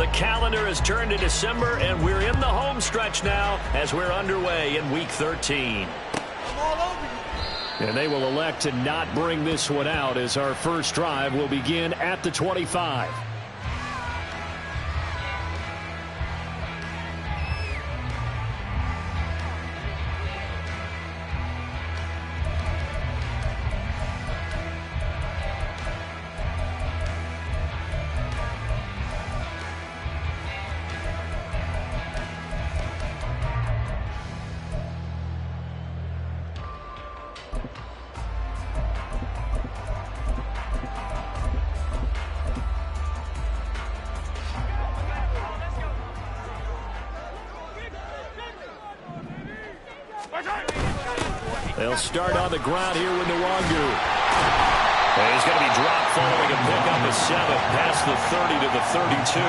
The calendar has turned to December, and we're in the home stretch now as we're underway in Week 13. And they will elect to not bring this one out as our first drive will begin at the 25. They'll start on the ground here with Nwangu. And he's going to be dropped following a pickup of 7 past the 30 to the 32.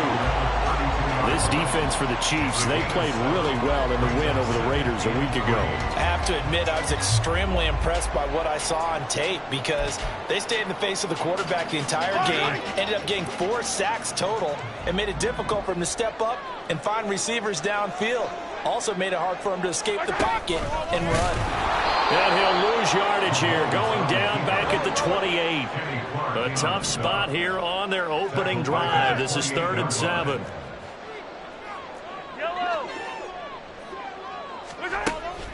This defense for the Chiefs, they played really well in the win over the Raiders a week ago. I have to admit, I was extremely impressed by what I saw on tape because they stayed in the face of the quarterback the entire game, ended up getting 4 sacks total, and made it difficult for him to step up and find receivers downfield. Also made it hard for him to escape the pocket and run. And he'll lose yardage here, going down back at the 28. A tough spot here on their opening drive. This is 3rd and 7.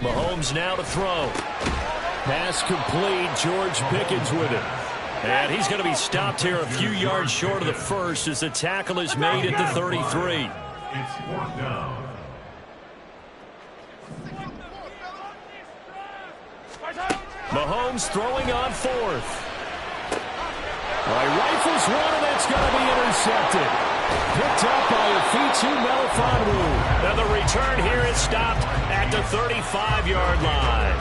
Mahomes now to throw. Pass complete. George Pickens with it. And he's going to be stopped here a few yards short of the first as the tackle is made at the 33. It's 4th down. Mahomes throwing on 4th. Rifles one, and that's going to be intercepted. Picked up by Afitu Melifonwu. And the return here is stopped at the 35-yard line.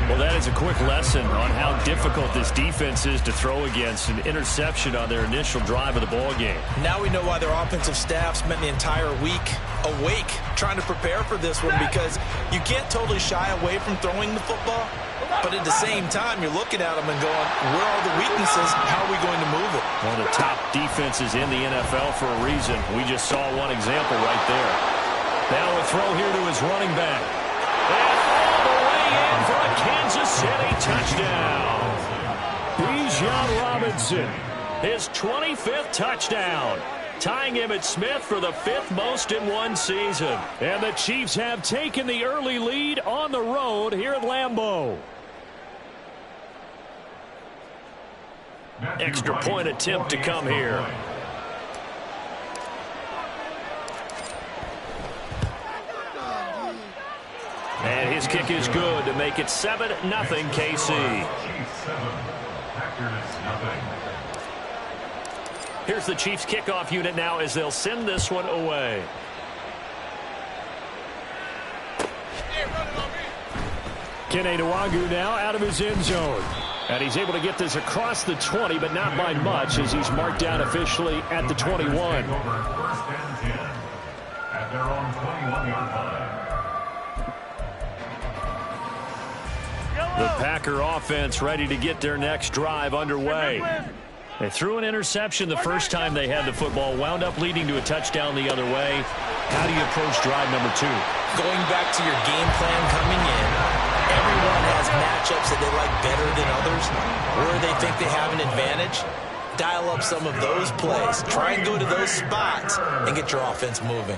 Well, that is a quick lesson on how difficult this defense is to throw against. An interception on their initial drive of the ball game. Now we know why their offensive staff spent the entire week awake trying to prepare for this one, because you can't totally shy away from throwing the football. But at the same time, you're looking at them and going, where are the weaknesses? How are we going to move it? One of the top defenses in the NFL for a reason. We just saw one example right there. Now a throw here to his running back. And all the way in for a Kansas City touchdown. Bijan Robinson, his 25th touchdown, tying Emmitt Smith for the 5th most in one season. And the Chiefs have taken the early lead on the road here at Lambeau. Extra point attempt to come here. And his kick is good to make it 7-0 KC. Here's the Chiefs kickoff unit now as they'll send this one away. Kene Nwangu now out of his end zone. And he's able to get this across the 20, but not by much as he's marked down officially at the 21. At their own 21-yard line. The Packer offense ready to get their next drive underway. They threw an interception the first time they had the football, wound up leading to a touchdown the other way. How do you approach drive number 2? Going back to your game plan coming in, everyone has matchups that they like better than others, where they think they have an advantage. Dial up some of those plays. Try and go to those spots and get your offense moving.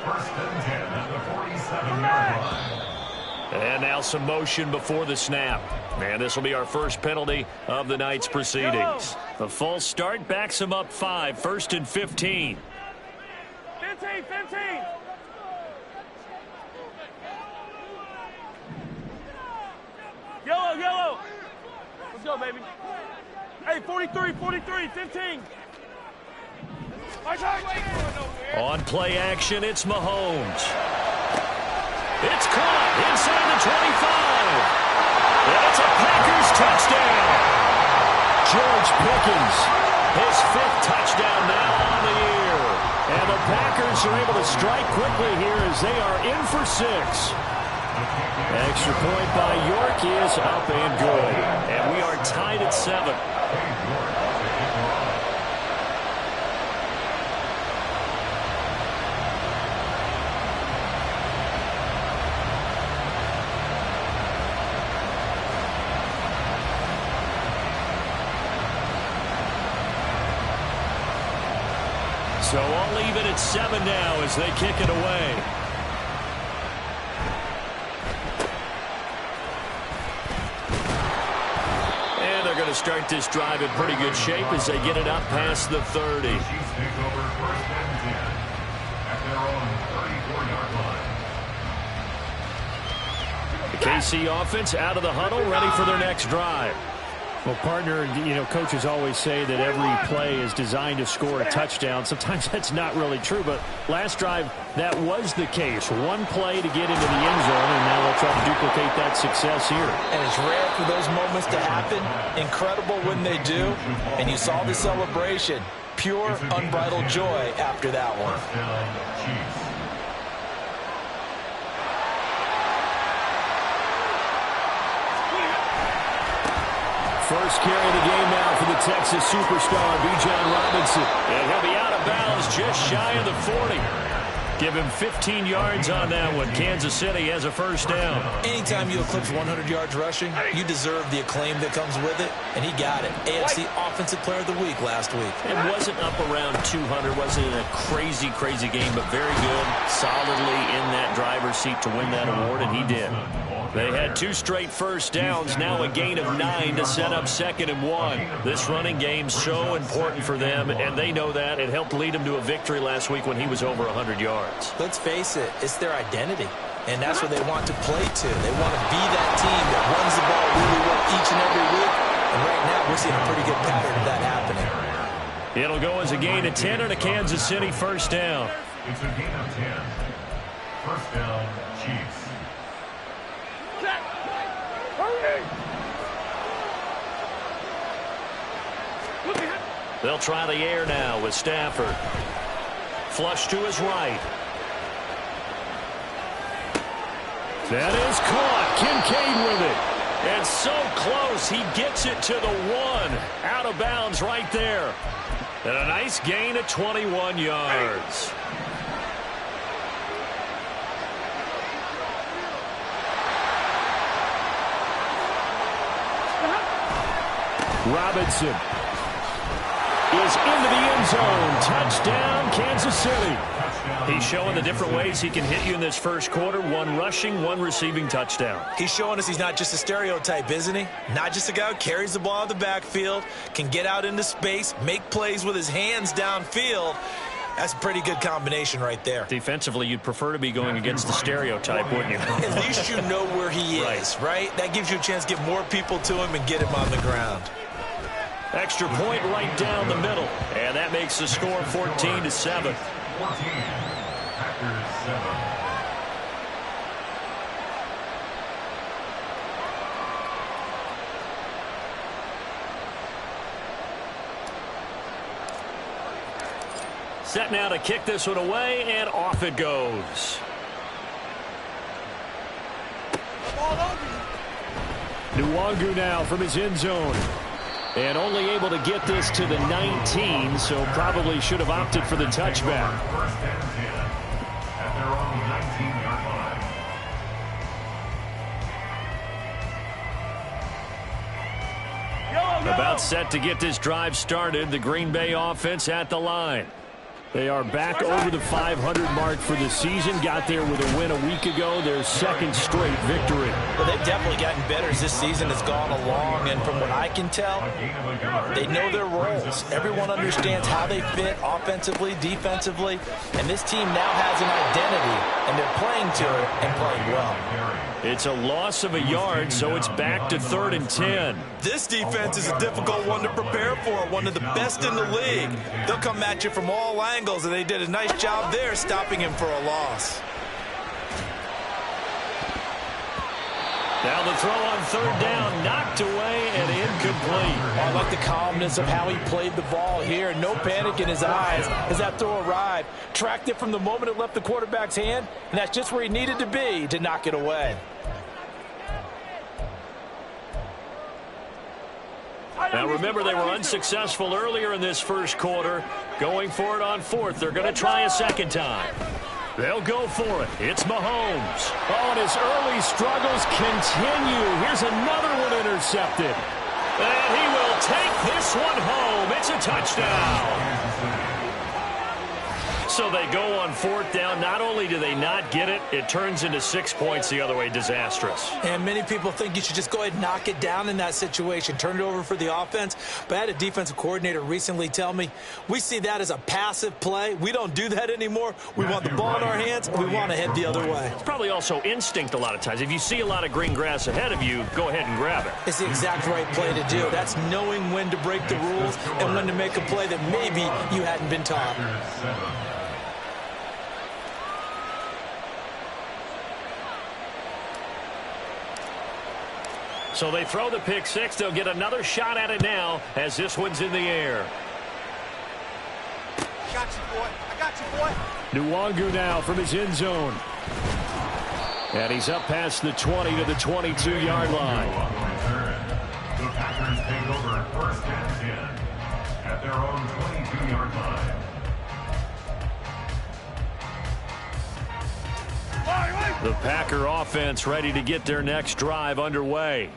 1st and 10 at the 47-yard line. And now some motion before the snap. And this will be our first penalty of the night's proceedings. The false start backs him up 5, 1st and 15. 15. Yellow. Let's go, baby. Hey, 43, 15. On play action, it's Mahomes. It's caught inside the 25. And it's a Packers touchdown. George Pickens, his 5th touchdown now on the year. And the Packers are able to strike quickly here as they are in for 6. Extra point by York is up and good. And we are tied at 7. So all even at 7 now as they kick it away. And they're going to start this drive in pretty good shape as they get it up past the 30. Chiefs take over 1st and 10 at their own 34-yard line. The KC offense out of the huddle, ready for their next drive. Well, partner, coaches always say that every play is designed to score a touchdown. Sometimes that's not really true, but last drive, that was the case. One play to get into the end zone, and now they'll try to duplicate that success here. And it's rare for those moments to happen. Incredible when they do. And you saw the celebration. Pure, unbridled joy after that one. First down, Chiefs. First carry of the game now for the Texas superstar, Bijan Robinson. And he'll be out of bounds just shy of the 40. Give him 15 yards on that one. Kansas City has a first down. Anytime you eclipse 100 yards rushing, you deserve the acclaim that comes with it, and he got it. AFC Offensive Player of the Week last week. It wasn't up around 200. Wasn't a crazy, crazy game, but very good. Solidly in that driver's seat to win that award, and he did. They had 2 straight first downs, now a gain of 9 to set up 2nd and 1. This running game so important for them, and they know that. It helped lead them to a victory last week when he was over 100 yards. Let's face it, it's their identity, and that's what they want to play to. They want to be that team that runs the ball really well each and every week, and right now we're seeing a pretty good pattern of that happening. It'll go as a gain of 10 and a Kansas City first down. It's a gain of 10. First down, Chiefs. They'll try the air now with Stafford. Flush to his right. That is caught. Kincaid with it. And so close, he gets it to the 1. Out of bounds right there. And a nice gain of 21 yards. Robinson is into the end zone. Touchdown, Kansas City. He's showing the different ways he can hit you in this first quarter. 1 rushing, 1 receiving touchdown. He's showing us he's not just a stereotype, isn't he? Not just a guy who carries the ball in the backfield, can get out into space, make plays with his hands downfield. That's a pretty good combination right there. Defensively, you'd prefer to be going against the stereotype, wouldn't you? At least you know where he is, right? That gives you a chance to get more people to him and get him on the ground. Extra point right down the middle. And that makes the score 14-7. 14. Packers 7. Set now to kick this one away, and off it goes. Nwangu now from his end zone. And only able to get this to the 19, so probably should have opted for the touchback. First and 10 at their own 19-yard line. About set to get this drive started. The Green Bay offense at the line. They are back over the 500 mark for the season. Got there with a win a week ago. Their 2nd straight victory. Well, they've definitely gotten better as this season has gone along. And from what I can tell, they know their roles. Everyone understands how they fit offensively, defensively. And this team now has an identity. And they're playing to it and playing well. It's a loss of a yard, so it's back to 3rd and 10. This defense is a difficult one to prepare for, one of the best in the league. They'll come at you from all angles, and they did a nice job there stopping him for a loss. Now the throw on 3rd down, knocked away and incomplete. I like the calmness of how he played the ball here. No panic in his eyes as that throw arrived. Tracked it from the moment it left the quarterback's hand, and that's just where he needed to be to knock it away. Now remember, they were unsuccessful earlier in this first quarter. Going for it on 4th. They're going to try a 2nd time. They'll go for it. It's Mahomes. Oh, and his early struggles continue. Here's another one intercepted. And he will take this one home. It's a touchdown. So they go on 4th down. Not only do they not get it, it turns into 6 points the other way. Disastrous. And many people think you should just go ahead and knock it down in that situation. Turn it over for the offense. But I had a defensive coordinator recently tell me, we see that as a passive play. We don't do that anymore. We want the ball in our hands, and we want to head the other way. It's probably also instinct a lot of times. If you see a lot of green grass ahead of you, go ahead and grab it. It's the exact right play to do. That's knowing when to break the rules and when to make a play that maybe you hadn't been taught. So they throw the pick six. They'll get another shot at it now as this one's in the air. Got you, boy. I got you, boy. Nwangu now from his end zone. And he's up past the 20 to the 22-yard line. The Packers take over 1st and 10 at their own 22-yard line. The Packer offense ready to get their next drive underway.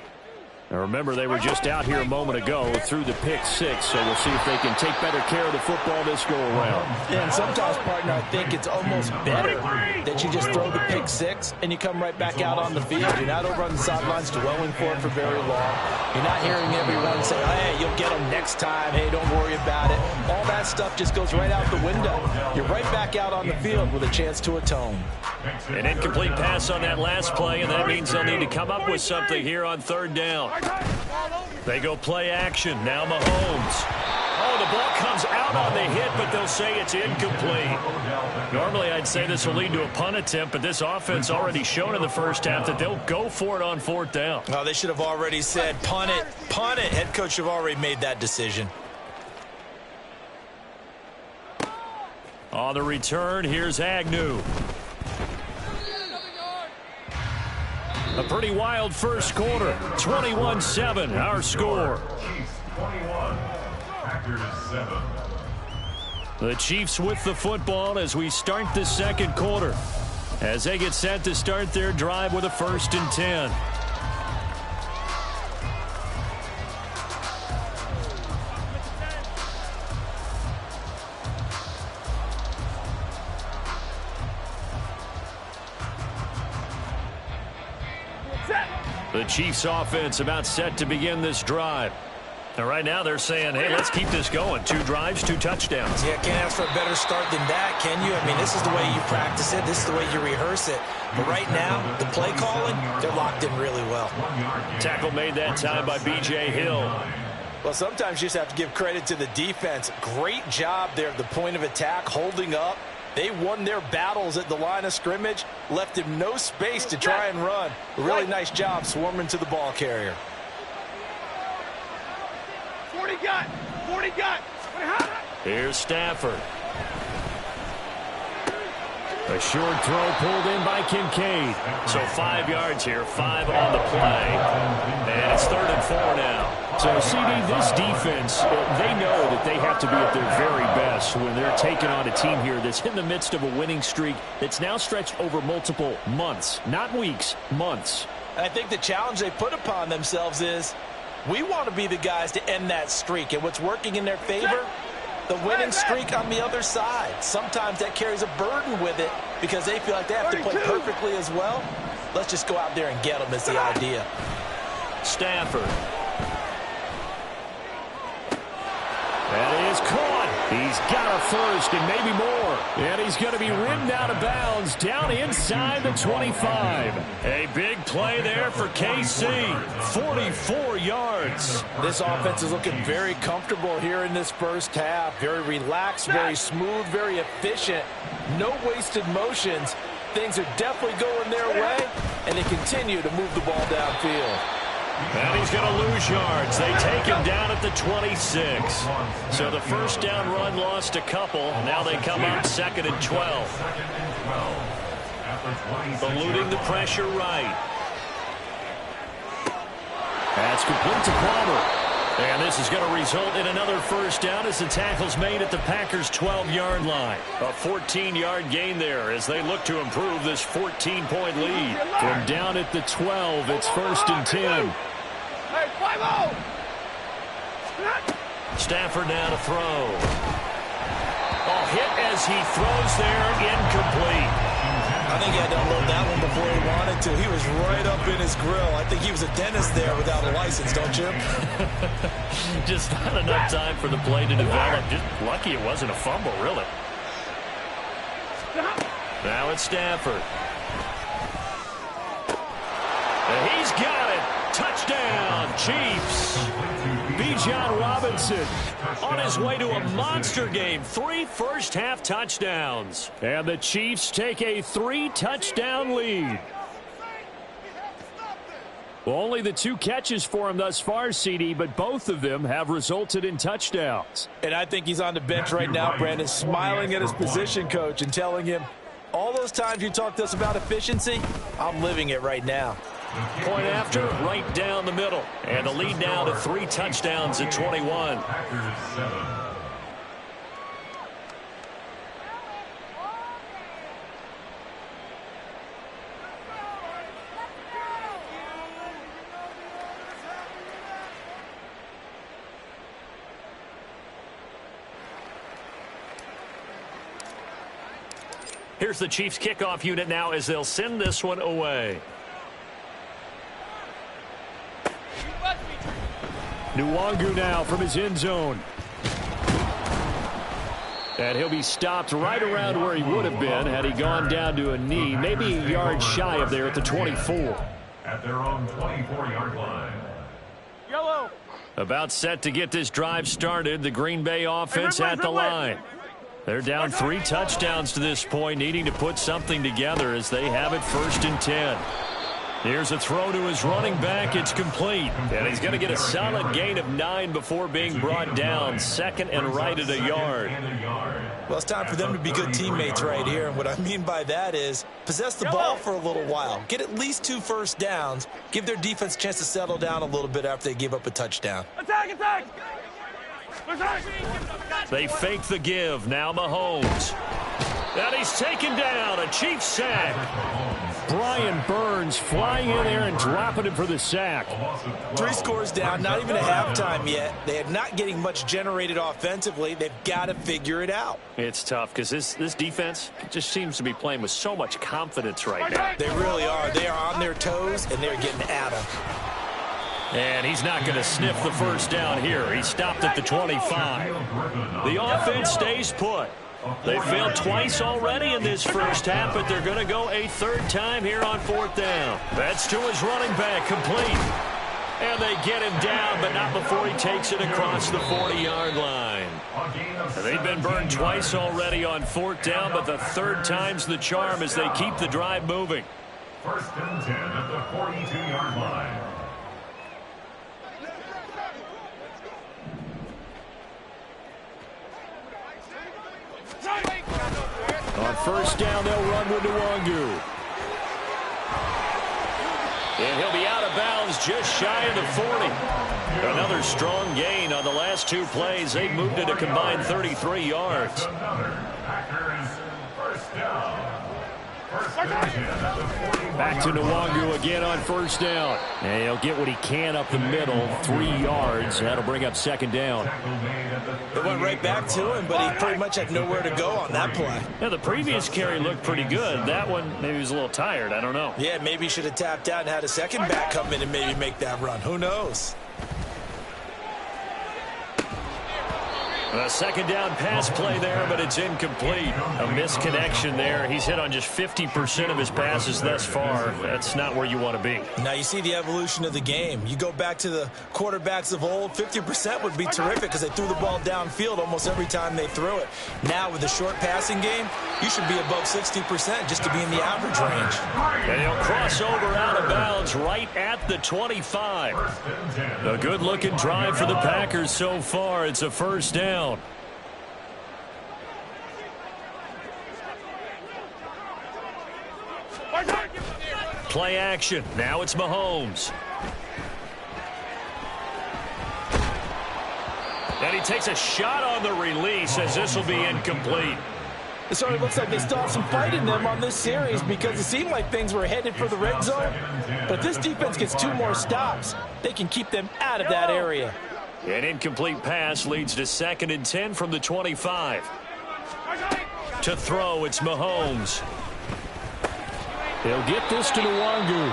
Now remember, they were just out here a moment ago through the pick six, so we'll see if they can take better care of the football this go-around. Yeah, and sometimes, partner, I think it's almost better that you just throw the pick six and you come right back out on the field. You're not over on the sidelines dwelling for it for very long. You're not hearing everyone say, hey, you'll get them next time. Hey, don't worry about it. All that stuff just goes right out the window. You're right back out on the field with a chance to atone. An incomplete pass on that last play, and that means they'll need to come up with something here on 3rd down. They go play action. Now Mahomes. Oh, the ball comes out on the hit, but they'll say it's incomplete. Normally, I'd say this will lead to a punt attempt, but this offense already shown in the first half that they'll go for it on 4th down. Oh, they should have already said, punt it, punt it. Head coach have already made that decision. On the return, here's Agnew. A pretty wild first quarter. 21-7, our score. Chiefs 21, Packers 7. The Chiefs with the football as we start the second quarter, as they get set to start their drive with a 1st and 10. The Chiefs offense about set to begin this drive. And right now they're saying, hey, let's keep this going. 2 drives, 2 touchdowns. Yeah, can't ask for a better start than that, can you? I mean, this is the way you practice it. This is the way you rehearse it. But right now, the play calling, they're locked in really well. Tackle made that time by B.J. Hill. Well, sometimes you just have to give credit to the defense. Great job there at the point of attack, holding up. They won their battles at the line of scrimmage, left him no space to try and run. A really nice job swarming to the ball carrier. 40 got. 40 got. Here's Stafford. A short throw pulled in by Kincaid. So 5 yards here, 5 on the play. And it's 3rd and 4 now. So, CD, this defense, they know that they have to be at their very best when they're taking on a team here that's in the midst of a winning streak that's now stretched over multiple months. Not weeks, months. And I think the challenge they put upon themselves is, we want to be the guys to end that streak. And what's working in their favor? The winning streak on the other side. Sometimes that carries a burden with it because they feel like they have to play perfectly as well. Let's just go out there and get them is the idea. Stafford. That is caught. He's got a first and maybe more. And he's going to be rimmed out of bounds down inside the 25. A big play there for KC. 44 yards. This offense is looking very comfortable here in this first half. Very relaxed, very smooth, very efficient. No wasted motions. Things are definitely going their way, and they continue to move the ball downfield. And he's going to lose yards. They take him down at the 26. So the first down run lost a couple. Now they come up 2nd and 12. Eluding the pressure right. That's complete to Palmer. And this is going to result in another first down as the tackle's made at the Packers' 12-yard line. A 14-yard gain there as they look to improve this 14-point lead. From down at the 12, it's 1st and 10. Hey, 5-0. Stafford now to throw. Oh, hit as he throws there, incomplete. I think he had to unload that one before he wanted to. He was right up in his grill. I think he was a dentist there without a license, don't you? Just not enough time for the play to develop. Just lucky it wasn't a fumble, really. Now it's Stafford. And he's got it. Touchdown, Chiefs. Bijan Robinson on his way to a monster game. 3 first-half touchdowns. And the Chiefs take a 3-touchdown lead. Well, only the 2 catches for him thus far, CD, but both of them have resulted in touchdowns. And I think he's on the bench right now, Brandon, smiling at his position coach and telling him, all those times you talked to us about efficiency, I'm living it right now. Point after, right down the middle. And the lead now to 3 touchdowns at 21. Here's the Chiefs kickoff unit now as they'll send this one away. Nwangu now from his end zone. And he'll be stopped right around where he would have been had he gone down to a knee, maybe a yard shy of there at the 24. At their own 24-yard line. Yellow. About set to get this drive started, the Green Bay offense at the line. They're down 3 touchdowns to this point, needing to put something together as they have it 1st and 10. Here's a throw to his running back. It's complete. And he's going to get a solid gain of 9 before being brought down. 2nd and right at a yard. Well, it's time for them to be good teammates right here. And what I mean by that is possess the ball for a little while. Get at least 2 first downs. Give their defense a chance to settle down a little bit after they give up a touchdown. Attack, attack. They fake the give. Now Mahomes. And he's taken down. A Chiefs sack. Brian Burns flying in there and dropping him for the sack. 3 scores down, not even a halftime yet. They are not getting much generated offensively. They've got to figure it out. It's tough because this defense just seems to be playing with so much confidence right now. They really are. They are on their toes, and they're getting at them. And he's not going to sniff the first down here. He stopped at the 25. The offense stays put. They failed twice already in this first half, but they're going to go a 3rd time here on 4th down. That's to his running back, complete. And they get him down, but not before he takes it across the 40-yard line. They've been burned twice already on 4th down, but the 3rd time's the charm as they keep the drive moving. 1st and 10 at the 42-yard line. On 1st down, they'll run with Nwangu. And he'll be out of bounds just shy of the 40. Another strong gain on the last 2 plays. They've moved it a combined 33 yards. Packers 1st down. Back to Nwangu again on 1st down. And he'll get what he can up the middle, 3 yards. That'll bring up 2nd down. It went right back to him, but he pretty much had nowhere to go on that play. Yeah, the previous carry looked pretty good. That one, maybe he was a little tired. I don't know. Yeah, maybe he should have tapped out and had a second back come in and maybe make that run. Who knows? A 2nd down pass play there, but it's incomplete. A misconnection there. He's hit on just 50% of his passes thus far. That's not where you want to be. Now you see the evolution of the game. You go back to the quarterbacks of old, 50% would be terrific because they threw the ball downfield almost every time they threw it. Now with the short passing game, you should be above 60% just to be in the average range. And he'll cross over out of bounds right at the 25. A good-looking drive for the Packers so far. It's a 1st down. Play action. Now it's Mahomes. And he takes a shot on the release as this will be incomplete. It certainly looks like they still have some fight in them on this series because it seemed like things were headed for the red zone. But if this defense gets 2 more stops, they can keep them out of that area. An incomplete pass leads to 2nd and 10 from the 25. To throw, it's Mahomes. He'll get this to Nwangu.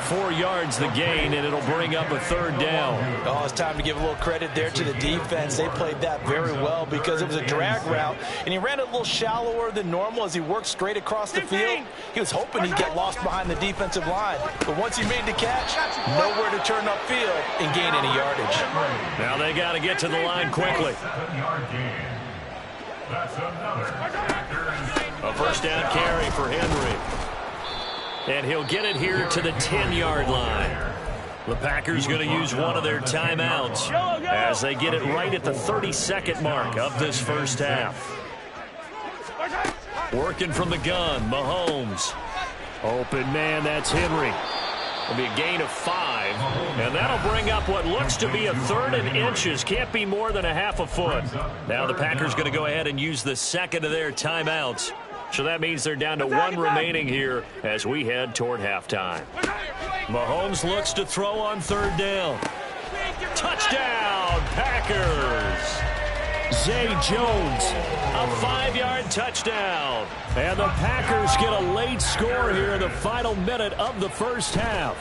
4 yards the gain, and it'll bring up a third down. Oh, it's time to give a little credit there to the defense. They played that very well because it was a drag route, and he ran it a little shallower than normal as he worked straight across the field. He was hoping he'd get lost behind the defensive line, but once he made the catch, nowhere to turn upfield and gain any yardage. Now they got to get to the line quickly. 7-yard gain. That's another. A first down carry for Henry. And he'll get it here to the 10-yard line. The Packers going to use one of their timeouts as they get it right at the 32nd mark of this first half. Working from the gun, Mahomes. Open man, that's Henry. It'll be a gain of 5, and that'll bring up what looks to be a third and inches. Can't be more than a half a foot. Now the Packers going to go ahead and use the second of their timeouts. So that means they're down to 1 remaining here as we head toward halftime. Mahomes looks to throw on third down. Touchdown, Packers! Zay Jones. A 5-yard touchdown. And the Packers get a late score here in the final minute of the first half.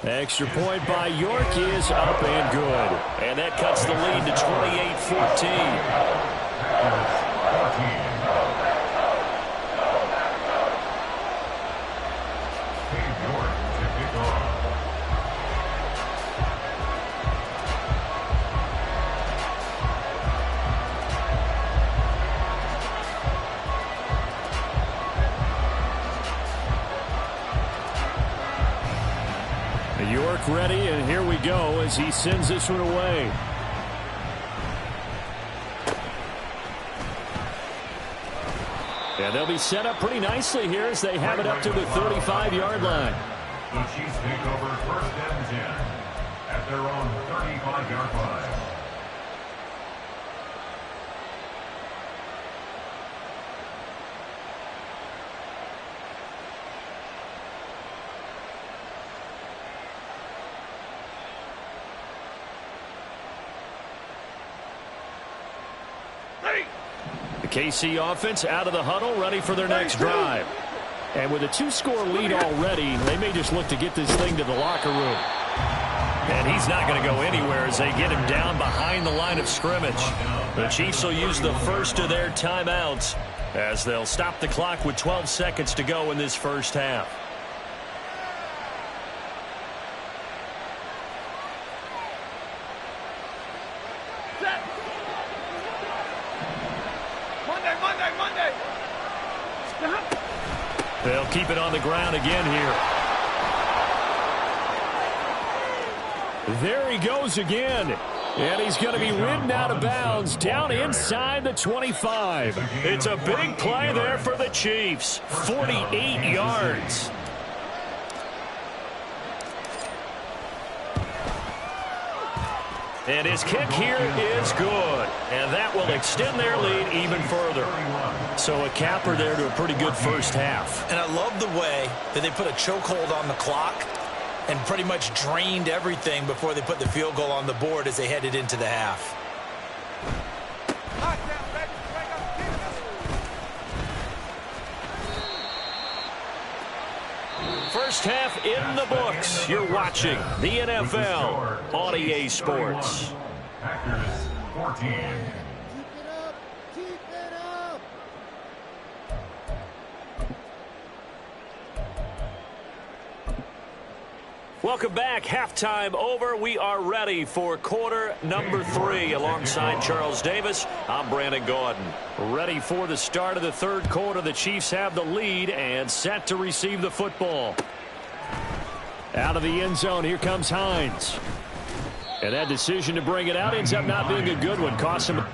Extra point by York is up and good. And that cuts the lead to 28-14. York ready, and here we go as he sends this one away. And they'll be set up pretty nicely here as they have it up to the 35-yard line. The Chiefs take over first and 10 at their own 35-yard line. The KC offense out of the huddle, ready for their next drive. And with a 2-score lead already, they may just look to get this thing to the locker room. And he's not going to go anywhere as they get him down behind the line of scrimmage. The Chiefs will use the first of their timeouts as they'll stop the clock with 12 seconds to go in this first half. They'll keep it on the ground again here. There he goes again. And he's going to be ridden out of bounds down inside the 25. It's a big play there for the Chiefs. 48 yards. And his kick here is good. And that will extend their lead even further. So a capper there to a pretty good first half. And I love the way that they put a chokehold on the clock and pretty much drained everything before they put the field goal on the board as they headed into the half. First half in the books. You're watching the NFL on EA Sports. Packers 14. Welcome back. Halftime over. We are ready for quarter number 3. Alongside Charles Davis, I'm Brandon Gaudin. Ready for the start of the third quarter. The Chiefs have the lead and set to receive the football. Out of the end zone, here comes Hines. And that decision to bring it out ends up not being a good one. Cost him.